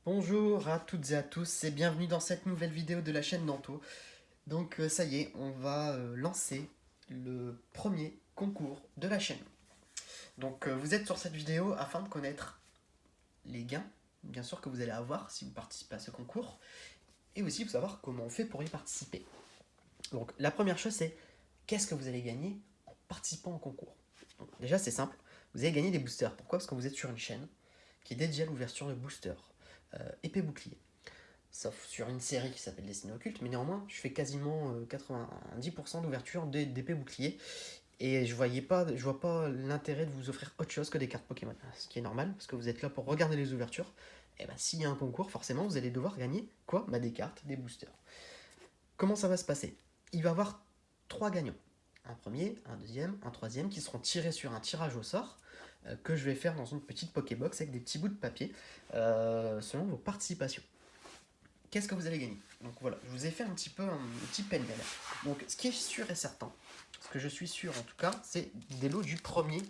Bonjour à toutes et à tous et bienvenue dans cette nouvelle vidéo de la chaîne Nanto. Donc ça y est, on va lancer le premier concours de la chaîne. Donc vous êtes sur cette vidéo afin de connaître les gains, bien sûr, que vous allez avoir si vous participez à ce concours, et aussi pour savoir comment on fait pour y participer. Donc la première chose c'est, qu'est-ce que vous allez gagner en participant au concours? Donc, déjà c'est simple, vous allez gagner des boosters. Pourquoi? Parce que vous êtes sur une chaîne qui est dédiée à l'ouverture de boosters épée bouclier. Sauf sur une série qui s'appelle Destinée occulte, mais néanmoins, je fais quasiment 90% d'ouverture d'épée bouclier, et je vois pas l'intérêt de vous offrir autre chose que des cartes Pokémon, ce qui est normal, parce que vous êtes là pour regarder les ouvertures, et bah s'il y a un concours, forcément, vous allez devoir gagner quoi? Bah des cartes, des boosters. Comment ça va se passer? Il va y avoir 3 gagnants. Un premier, un deuxième, un troisième, qui seront tirés sur un tirage au sort, que je vais faire dans une petite Pokébox avec des petits bouts de papier, selon vos participations. Qu'est-ce que vous allez gagner? Donc voilà, je vous ai fait un petit pêle-mêle. Donc ce qui est sûr et certain, ce que je suis sûr en tout cas, c'est des lots du premier.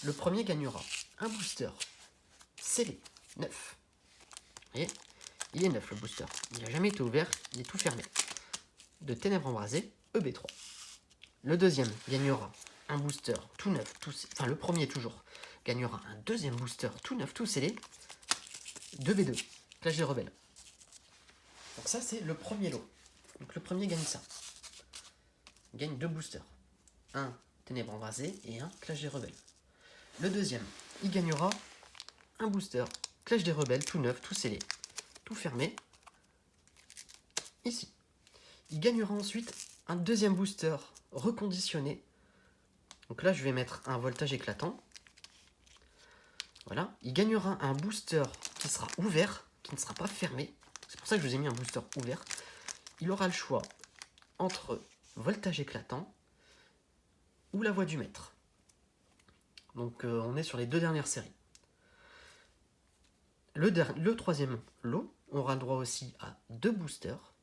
Le premier gagnera un booster scellé, neuf. Vous voyez, il est neuf le booster. Il n'a jamais été ouvert, il est tout fermé. De Ténèbres Embrasées, EB3. Le deuxième gagnera un booster tout neuf, enfin le premier toujours, gagnera un deuxième booster tout neuf, tout scellé, 2B2, Clash des Rebelles. Donc ça c'est le premier lot. Donc le premier gagne ça. Il gagne 2 boosters. Un Ténèbres Embrasées et un Clash des Rebelles. Le deuxième, il gagnera un booster Clash des Rebelles tout neuf, tout scellé, tout fermé, ici. Il gagnera ensuite un deuxième booster reconditionné. Donc là je vais mettre un voltage éclatant. Voilà. Il gagnera un booster qui sera ouvert, qui ne sera pas fermé. C'est pour ça que je vous ai mis un booster ouvert. Il aura le choix entre voltage éclatant ou la voix du maître. Donc on est sur les 2 dernières séries. Le troisième lot aura le droit aussi à 2 boosters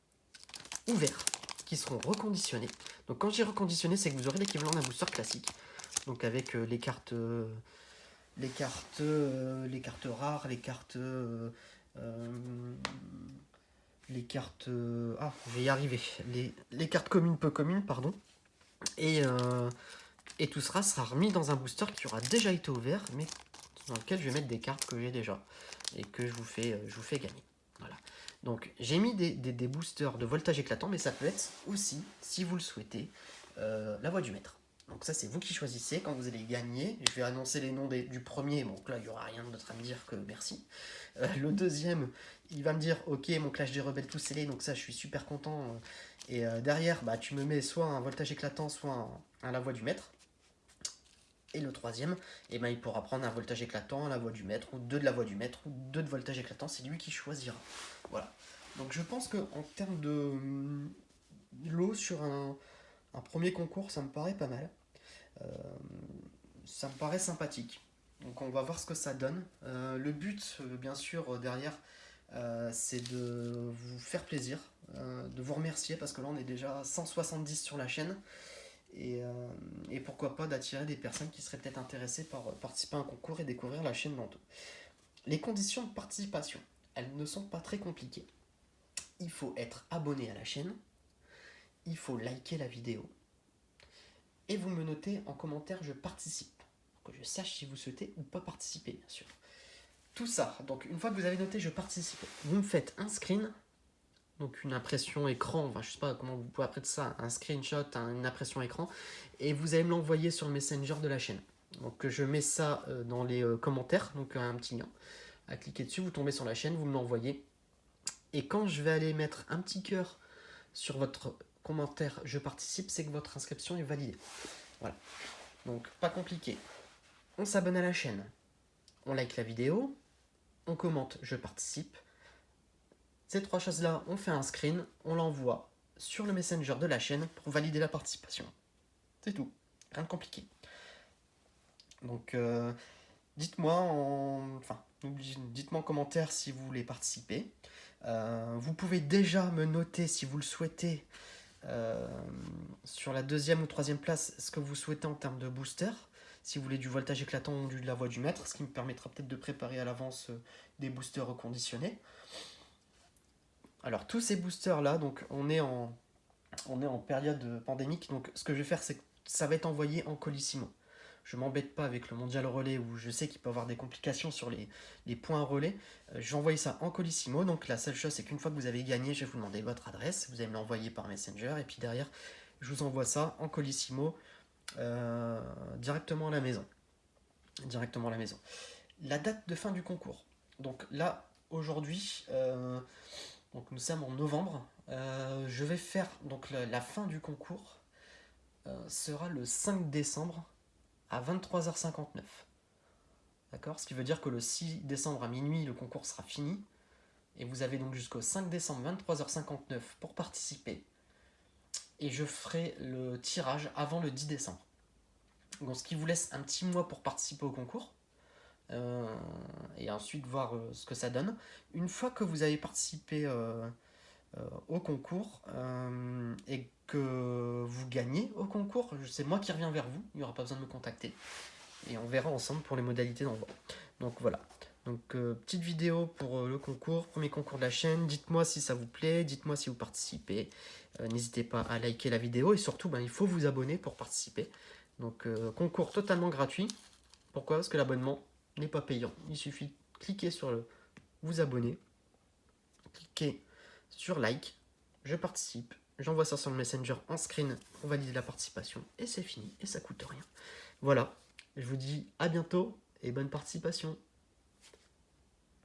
ouverts qui seront reconditionnés. Donc quand je dis reconditionné, c'est que vous aurez l'équivalent d'un booster classique. Donc avec les cartes rares, je vais y arriver. Les cartes communes, peu communes, pardon. Et tout sera remis dans un booster qui aura déjà été ouvert, mais dans lequel je vais mettre des cartes que j'ai déjà et que je vous fais gagner. Voilà. Donc j'ai mis des boosters de voltage éclatant, mais ça peut être aussi, si vous le souhaitez, la voix du maître. Donc ça c'est vous qui choisissez quand vous allez gagner. Je vais annoncer les noms du premier, donc là il n'y aura rien d'autre à me dire que merci. Le deuxième, il va me dire ok mon Clash des Rebelles tout scellé, donc ça je suis super content. Et derrière, bah, tu me mets soit un voltage éclatant, soit un la voix du maître. Et le troisième, eh ben, il pourra prendre un voltage éclatant, la voix du maître, ou 2 de la voix du maître, ou 2 de voltage éclatant, c'est lui qui choisira. Voilà. Donc je pense qu'en termes de lot sur un premier concours, ça me paraît pas mal. Euh, ça me paraît sympathique. Donc on va voir ce que ça donne. Le but, bien sûr, derrière, c'est de vous faire plaisir, de vous remercier, parce que là on est déjà à 170 sur la chaîne. Et pourquoi pas d'attirer des personnes qui seraient peut-être intéressées par participer à un concours et découvrir la chaîne Nanto. Les conditions de participation, elles ne sont pas très compliquées. Il faut être abonné à la chaîne, il faut liker la vidéo, et vous me notez en commentaire je participe, pour que je sache si vous souhaitez ou pas participer, bien sûr. Tout ça, donc une fois que vous avez noté je participe, vous me faites un screen, donc une impression écran, enfin je sais pas comment vous pouvez appeler ça, un screenshot, une impression écran, et vous allez me l'envoyer sur le Messenger de la chaîne. Donc je mets ça dans les commentaires, donc un petit lien. À cliquer dessus, vous tombez sur la chaîne, vous me l'envoyez. Et quand je vais aller mettre un petit cœur sur votre commentaire je participe, c'est que votre inscription est validée. Voilà. Donc pas compliqué. On s'abonne à la chaîne, on like la vidéo, on commente je participe. Ces 3 choses-là, on fait un screen, on l'envoie sur le Messenger de la chaîne pour valider la participation. C'est tout. Rien de compliqué. Donc, dites-moi en commentaire si vous voulez participer. Vous pouvez déjà me noter, si vous le souhaitez, sur la 2e ou 3e place, ce que vous souhaitez en termes de booster. si vous voulez du voltage éclatant ou de la voix du maître, ce qui me permettra peut-être de préparer à l'avance des boosters reconditionnés. Alors tous ces boosters là, donc on est en période pandémique, donc ce que je vais faire c'est que ça va être envoyé en Colissimo. Je m'embête pas avec le mondial relais où je sais qu'il peut y avoir des complications sur les points relais. Je vais envoyer ça en Colissimo, donc la seule chose c'est qu'une fois que vous avez gagné, je vais vous demander votre adresse, vous allez me l'envoyer par Messenger, et puis derrière je vous envoie ça en Colissimo directement à la maison. Directement à la maison. La date de fin du concours. Donc là, aujourd'hui, donc nous sommes en novembre. Je vais faire donc la fin du concours sera le 5 décembre à 23h59. D'accord? Ce qui veut dire que le 6 décembre à minuit, le concours sera fini. Et vous avez donc jusqu'au 5 décembre 23h59 pour participer. Et je ferai le tirage avant le 10 décembre. Donc ce qui vous laisse un petit mois pour participer au concours. Et ensuite voir ce que ça donne. Une fois que vous avez participé au concours et que vous gagnez au concours, c'est moi qui reviens vers vous, il n'y aura pas besoin de me contacter. Et on verra ensemble pour les modalités d'envoi. Donc voilà. Donc petite vidéo pour le concours, premier concours de la chaîne. Dites-moi si ça vous plaît, dites-moi si vous participez. N'hésitez pas à liker la vidéo et surtout il faut vous abonner pour participer. Donc concours totalement gratuit. Pourquoi? Parce que l'abonnement n'est pas payant. Il suffit de cliquer sur le vous abonner, cliquer sur like, je participe, j'envoie ça sur le Messenger en screen pour valider la participation et c'est fini et ça coûte rien. Voilà, je vous dis à bientôt et bonne participation.